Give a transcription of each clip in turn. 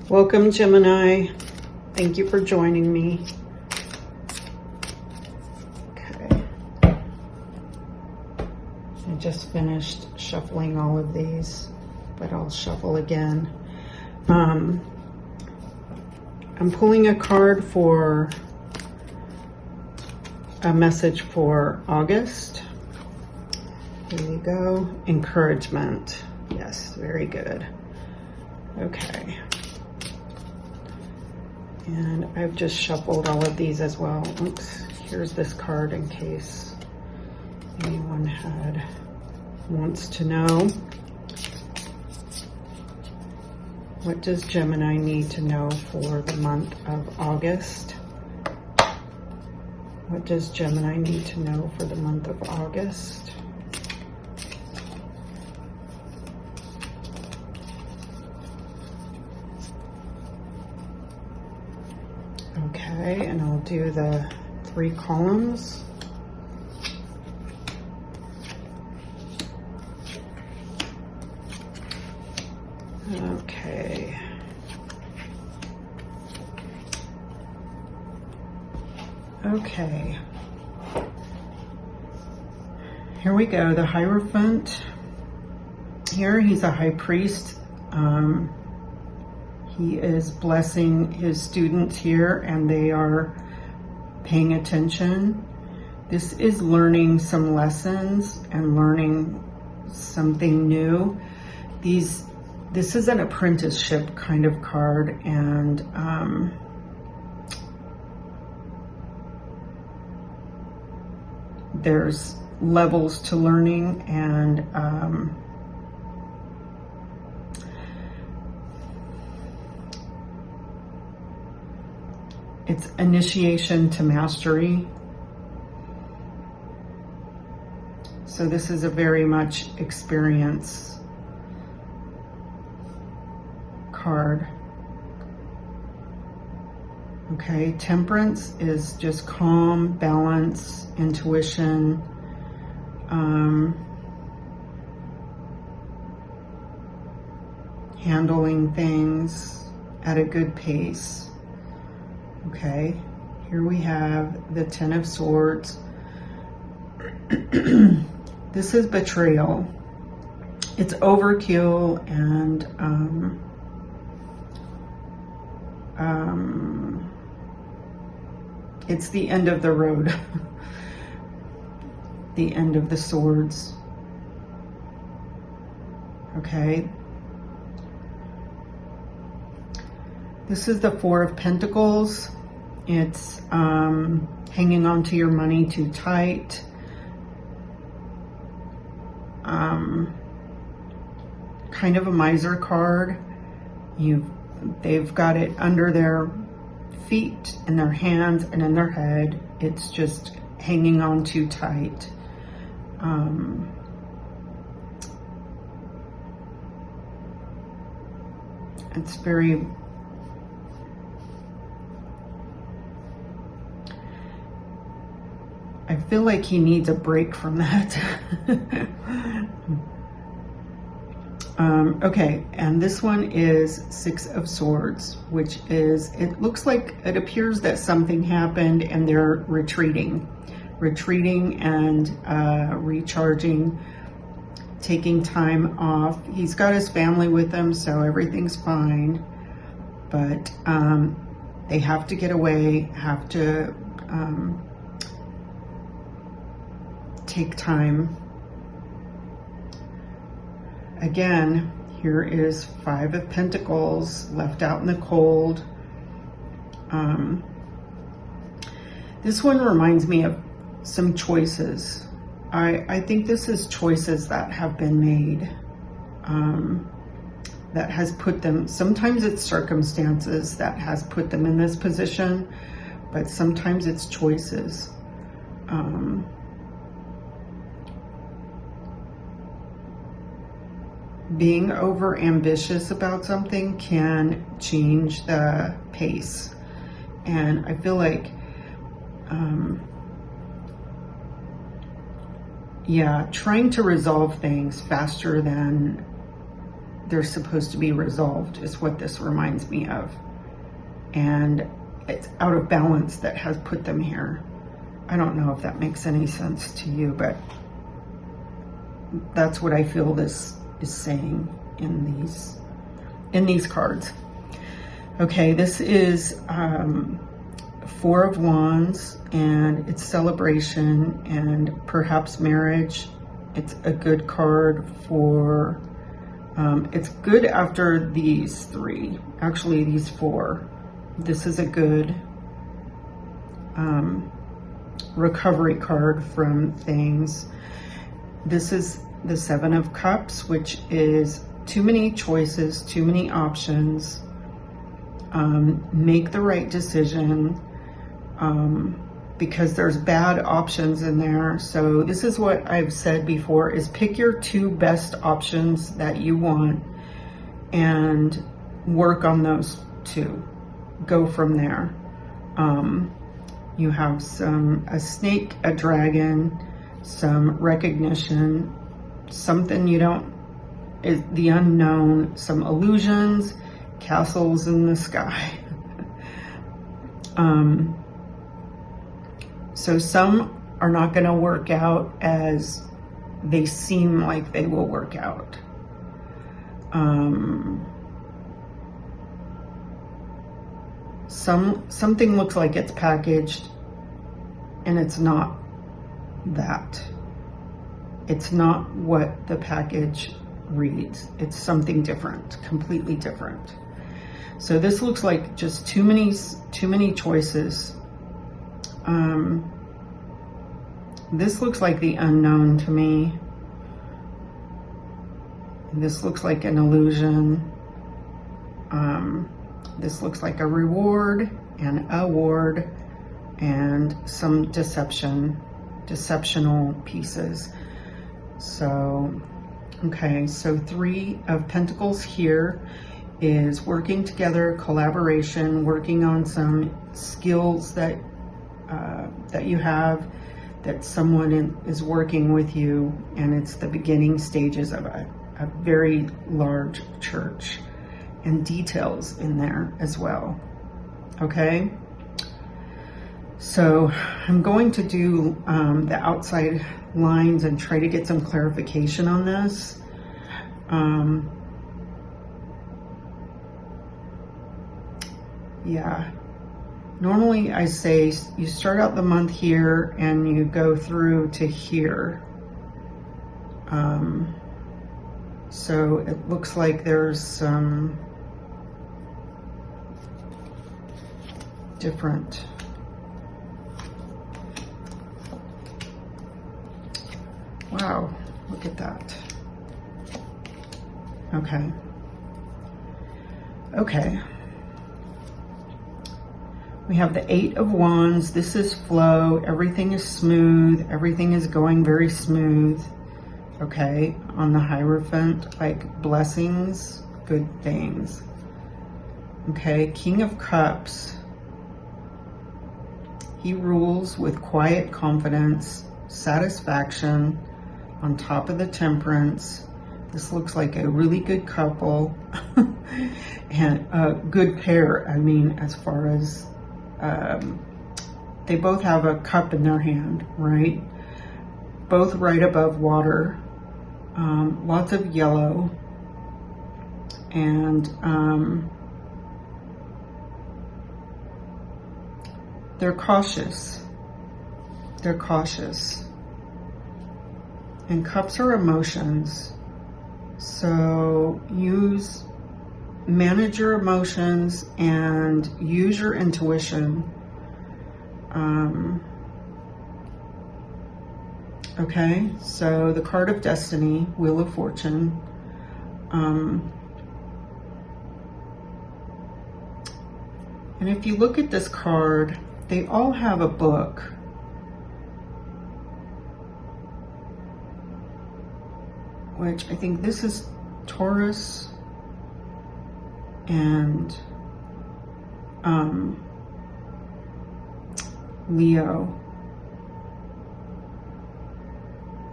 Welcome, Gemini. Thank you for joining me. Okay. I just finished shuffling all of these, but I'll shuffle again. I'm pulling a card for a message for August. Here we go. Encouragement. Yes, very good. Okay. And I've just shuffled all of these as well. Oops, here's this card in case anyone wants to know. What does Gemini need to know for the month of August? What does Gemini need to know for the month of August? Okay, and I'll do the 3 columns. Okay. Okay. Here we go. The Hierophant. Here, he's a high priest. He is blessing his students here, and they are paying attention. This is learning some lessons and learning something new. This is an apprenticeship kind of card, and there's levels to learning, and it's initiation to mastery. So this is a very much experience card. Okay, Temperance is just calm, balance, intuition, handling things at a good pace. Okay, here we have the 10 of Swords. This is betrayal. It's overkill, and it's the end of the road. The end of the swords. Okay. This is the 4 of Pentacles. It's hanging on to your money too tight. Kind of a miser card. They've got it under their feet, in their hands, and in their head. It's just hanging on too tight. It's very... I feel like he needs a break from that. Okay, and this one is 6 of Swords, which is, it looks like, it appears that something happened and they're retreating and recharging, taking time off. He's got his family with him, so everything's fine, but they have to get away, have to take time. Again, here is 5 of Pentacles, left out in the cold. This one reminds me of some choices. I think this is choices that have been made, that has put them, sometimes it's circumstances that has put them in this position, but sometimes it's choices. Being over ambitious about something can change the pace. And I feel like, yeah, trying to resolve things faster than they're supposed to be resolved, is what this reminds me of. And it's out of balance that has put them here. I don't know if that makes any sense to you, but that's what I feel this is saying in these cards. Okay, this is Four of Wands, and it's celebration and perhaps marriage. It's a good card for, it's good after these three, actually these four. This is a good recovery card from things. This is the Seven of Cups, which is too many choices, too many options. Make the right decision, because there's bad options in there. So this is what I've said before, is pick your two best options that you want and work on those two. Go from there. You have a snake, a dragon, some recognition, something you don't, is the unknown, some illusions, castles in the sky. So some are not going to work out as they seem like they will work out. Something looks like it's packaged, and it's not that. It's not what the package reads. It's something different, completely different. So this looks like just too many choices. This looks like the unknown to me. This looks like an illusion. This looks like a reward and award and some deceptional pieces. So, okay, so Three of Pentacles here is working together, collaboration, working on some skills that you have, that someone is working with you, and it's the beginning stages of a very large church, and details in there as well. Okay, so I'm going to do the outside lines and try to get some clarification on this. Yeah, normally I say you start out the month here and you go through to here. So it looks like there's some different wow, look at that. Okay. Okay. We have the Eight of Wands. This is flow. Everything is smooth. Everything is going very smooth. Okay. On the Hierophant, like blessings, good things. Okay. King of Cups. He rules with quiet confidence, satisfaction, on top of the Temperance. This looks like a really good couple and a good pair. I mean, as far as they both have a cup in their hand, right? Both right above water. Lots of yellow. And they're cautious. They're cautious. And cups are emotions. So manage your emotions and use your intuition. Okay, so the card of destiny, Wheel of Fortune. And if you look at this card, they all have a book. Which I think this is Taurus and Leo,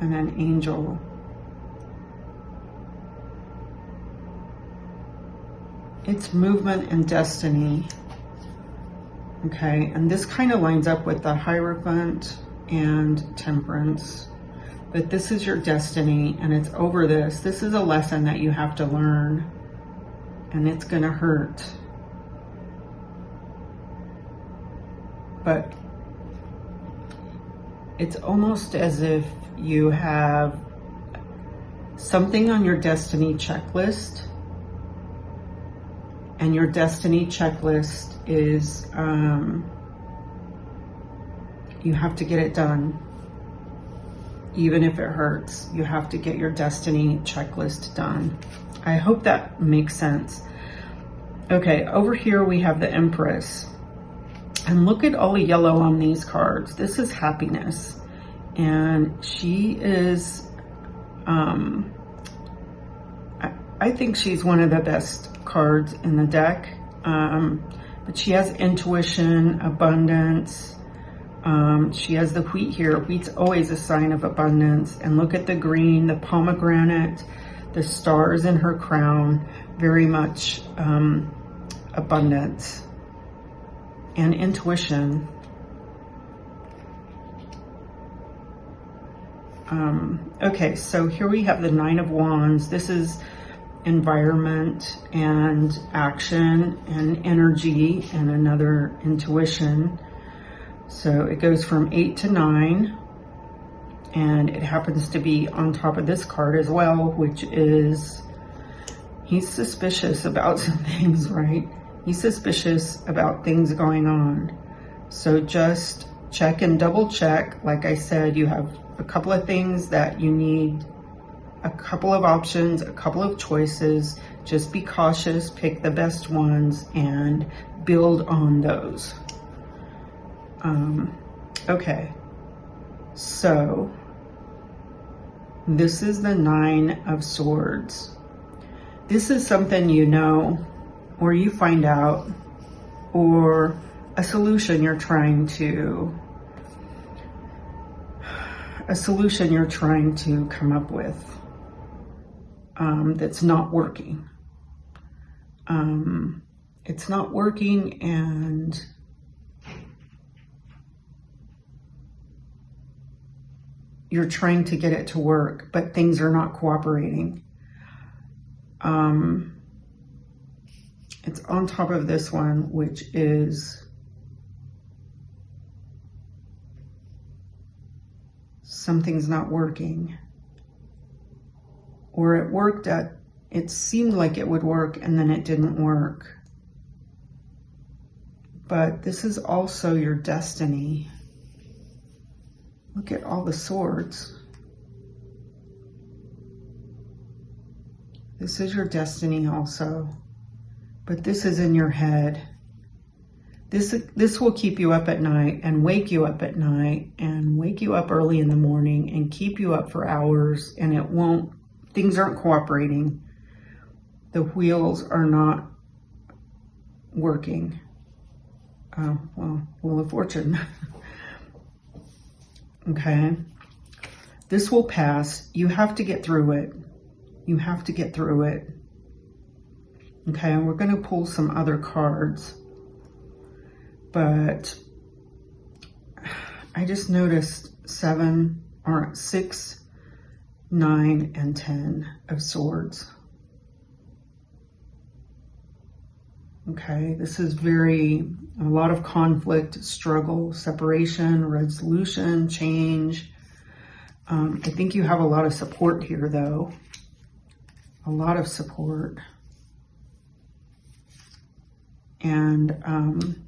and an angel. It's movement and destiny. Okay, and this kind of lines up with the Hierophant and Temperance. But this is your destiny, and it's over this. This is a lesson that you have to learn, and it's going to hurt. But it's almost as if you have something on your destiny checklist, and your destiny checklist is you have to get it done. Even if it hurts, you have to get your destiny checklist done. I hope that makes sense. Okay, over here we have the Empress. And look at all the yellow on these cards. This is happiness. And she is, I think she's one of the best cards in the deck. But she has intuition, abundance. She has the wheat here. Wheat's always a sign of abundance. And look at the green, the pomegranate, the stars in her crown. Very much abundance and intuition. Okay, so here we have the Nine of Wands. This is environment and action and energy and another intuition. So it goes from 8 to 9, and it happens to be on top of this card as well, which is, he's suspicious about some things, right? He's suspicious about things going on. So just check and double check. Like I said, you have a couple of things that you need, a couple of options, a couple of choices. Just be cautious, pick the best ones, and build on those. Okay, so this is the Nine of Swords. This is something you know, or you find out, or a solution you're trying to come up with that's not working. It's not working, and you're trying to get it to work, but things are not cooperating. It's on top of this one, which is something's not working. Or it seemed like it would work, and then it didn't work. But this is also your destiny. Look at all the swords. This is your destiny also, but this is in your head. This will keep you up at night and wake you up at night and wake you up early in the morning and keep you up for hours, and things aren't cooperating. The wheels are not working. Well, Wheel of Fortune. Okay, this will pass. You have to get through it. You have to get through it. Okay, and we're going to pull some other cards. But I just noticed 6, 9, and 10 of Swords. Okay, this is a lot of conflict, struggle, separation, resolution, change. I think you have a lot of support here, though. A lot of support. And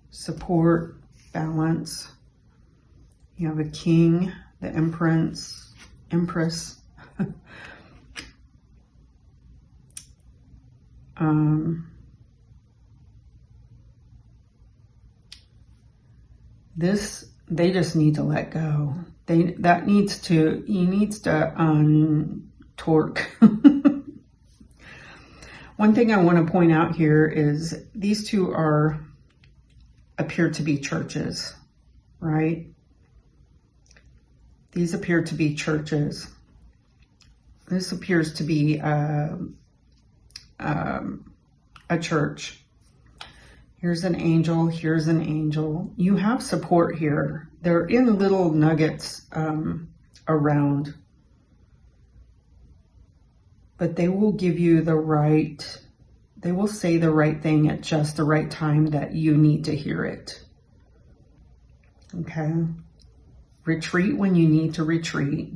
support, balance. You have a King, the Empress. They just need to let go. He needs to untorque. One thing I want to point out here is these two appear to be churches, right? These appear to be churches. This appears to be a church. Here's an angel. Here's an angel. You have support here. They're in little nuggets around. But they will give you the right, they will say the right thing at just the right time that you need to hear it. Okay? Retreat when you need to retreat.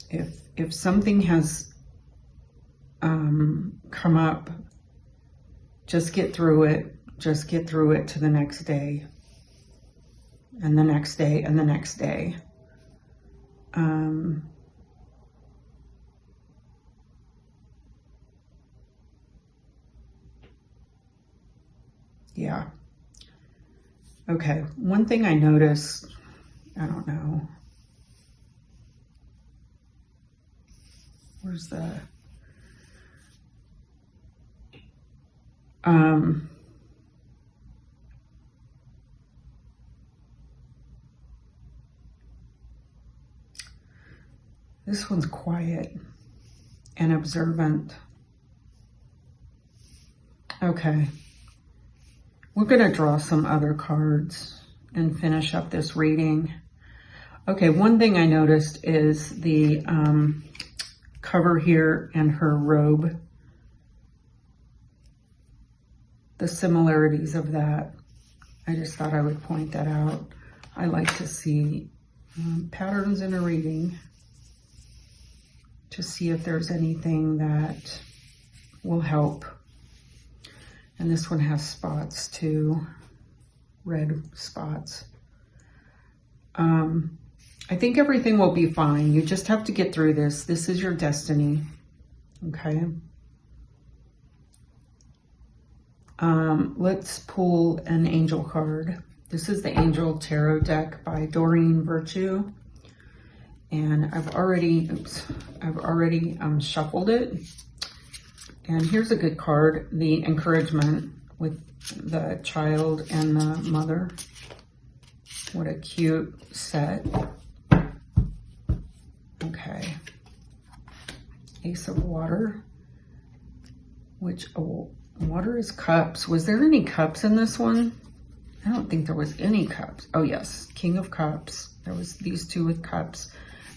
If something has come up, just get through it. Just get through it to the next day. And the next day and the next day. Yeah. Okay. One thing I noticed, I don't know. Where's the... This one's quiet and observant. Okay. We're going to draw some other cards and finish up this reading. Okay, one thing I noticed is the cover here and her robe. The similarities of that. I just thought I would point that out. I like to see patterns in a reading to see if there's anything that will help. And this one has spots too, red spots. I think everything will be fine. You just have to get through this. This is your destiny, okay? Let's pull an angel card. This is the Angel Tarot deck by Doreen Virtue. And I've already shuffled it. And here's a good card, the encouragement with the child and the mother. What a cute set. Okay. Ace of Water, which, oh, water is cups. Was there any cups in this one? I don't think there was any cups. Oh yes, King of Cups. There was these two with cups.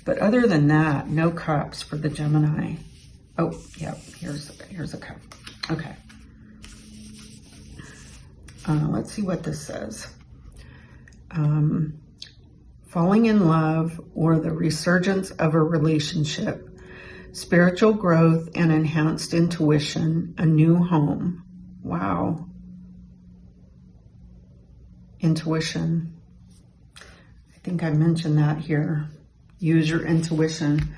But other than that, no cups for the Gemini. Oh, yeah, here's a cup. Okay. Let's see what this says. Falling in love or the resurgence of a relationship, spiritual growth and enhanced intuition, a new home. Wow. Intuition. I think I mentioned that here. Use your intuition.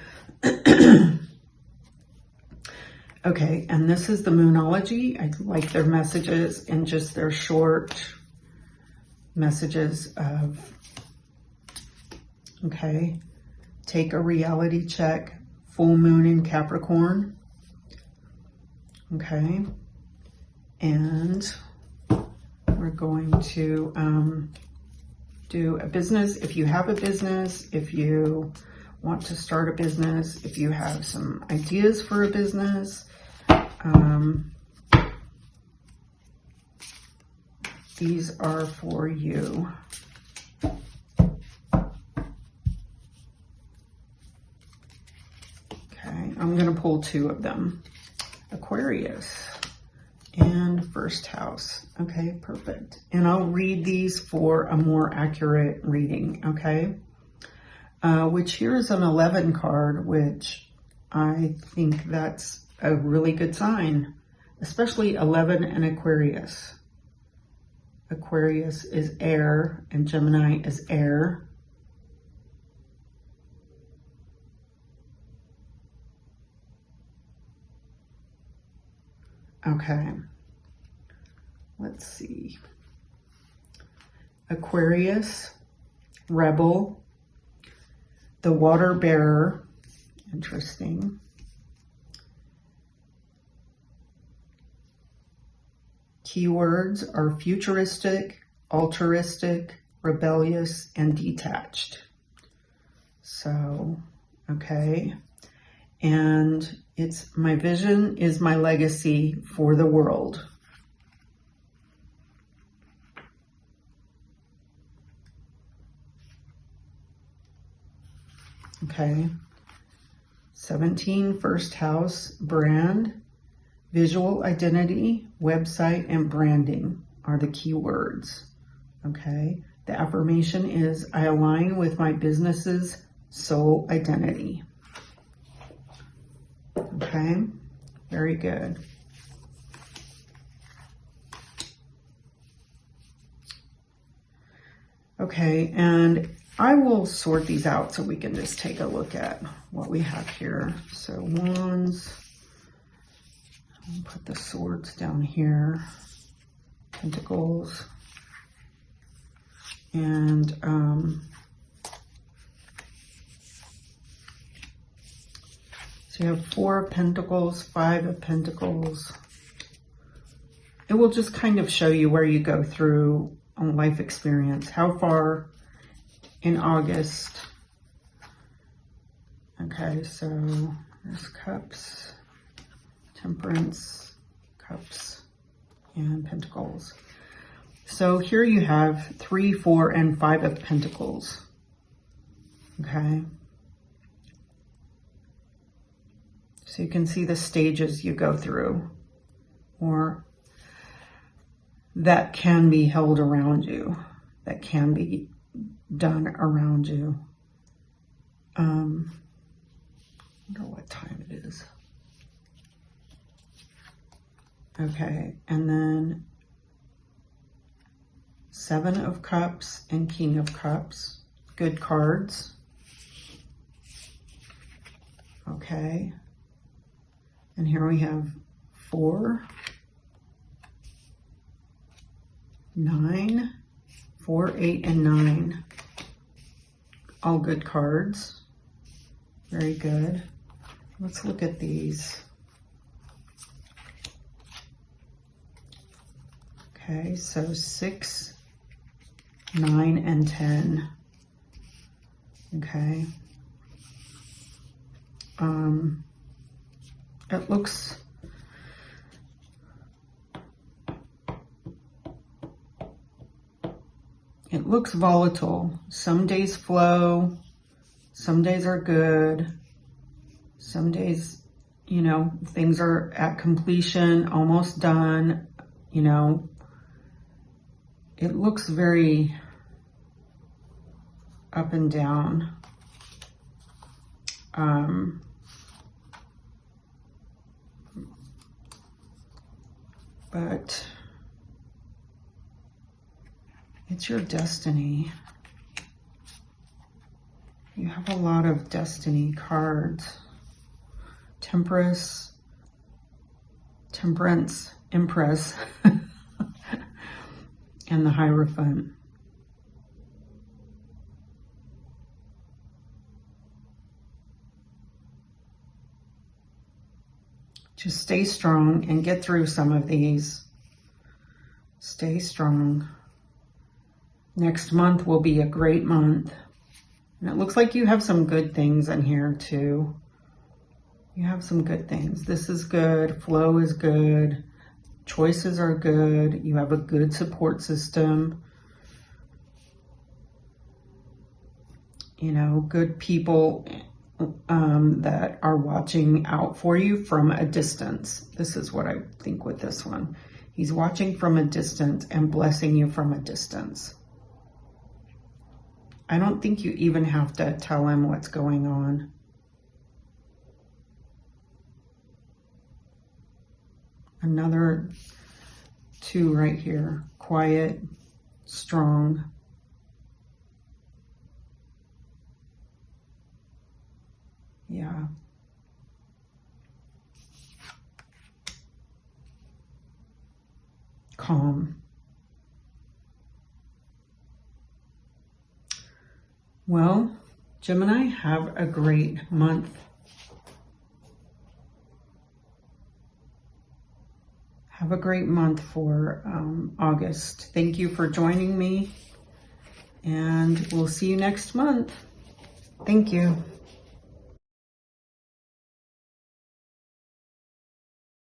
Okay, and this is the Moonology. I like their messages and just their short messages of, okay, take a reality check, full moon in Capricorn. Okay, and we're going to do a business. If you have a business, if you want to start a business, if you have some ideas for a business, these are for you. Okay, I'm going to pull two of them. Aquarius and first house. Okay, perfect. And I'll read these for a more accurate reading, okay? Which here is an 11 card, which I think that's a really good sign, especially 11 and Aquarius. Aquarius is air and Gemini is air. Okay, let's see. Aquarius, rebel, the water bearer, interesting. Keywords are futuristic, altruistic, rebellious, and detached. So, okay. And It's my vision is my legacy for the world. Okay. 17, first house, brand, visual identity, website, and branding are the key words. Okay. The affirmation is, I align with my business's soul identity. Okay. Very good. Okay, and I will sort these out so we can just take a look at what we have here. So wands, I'll put the swords down here, pentacles, and so you have 4 of pentacles, 5 of pentacles. It will just kind of show you where you go through on life experience, how far in August. Okay, so there's cups, temperance, cups, and pentacles. So here you have 3, 4, and 5 of pentacles. Okay. So you can see the stages you go through, or that can be held around you, that can be done around you. I wonder what time it is. Okay, and then 7 of Cups and King of Cups. Good cards. Okay. And here we have 4, 9, 4, 8, and 9. All good cards. Very good. Let's look at these. Okay, so 6, 9, and 10. Okay. It looks volatile. Some days flow, some days are good, some days, you know, things are at completion, almost done, you know. It looks very up and down. But it's your destiny. You have a lot of destiny cards. Temperance, Empress, and the Hierophant. Just stay strong and get through some of these. Stay strong. Next month will be a great month. And it looks like you have some good things in here too. You have some good things. This is good. Flow is good. Choices are good. You have a good support system. You know, good people that are watching out for you from a distance. This is what I think with this one. He's watching from a distance and blessing you from a distance. I don't think you even have to tell him what's going on. Another 2 right here. Quiet, strong. Yeah. Calm. Well, Gemini, have a great month. Have a great month for August. Thank you for joining me, and we'll see you next month. Thank you.